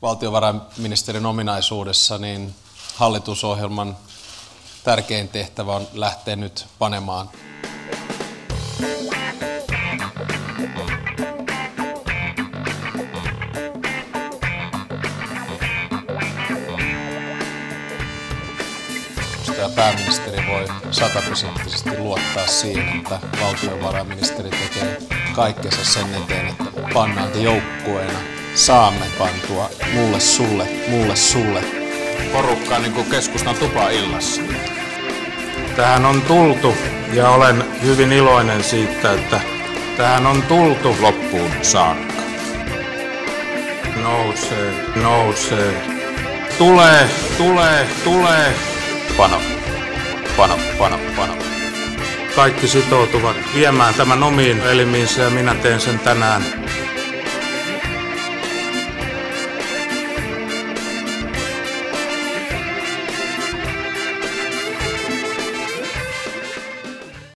Valtiovarainministerin ominaisuudessa niin hallitusohjelman tärkein tehtävä on lähteä nyt panemaan ja pääministeri voi 100% luottaa siihen, että valtiovarainministeri tekee kaikkensa sen eteen, että pannaan joukkueena saamme pantua mulle sulle porukkaa niin kuin keskustan tupaillassa. Tähän on tultu ja olen hyvin iloinen siitä, että tähän on tultu loppuun saakka. Nousee. Tulee. Pano. Kaikki sitoutuvat viemään tämän omiin elimiinsä ja minä teen sen tänään.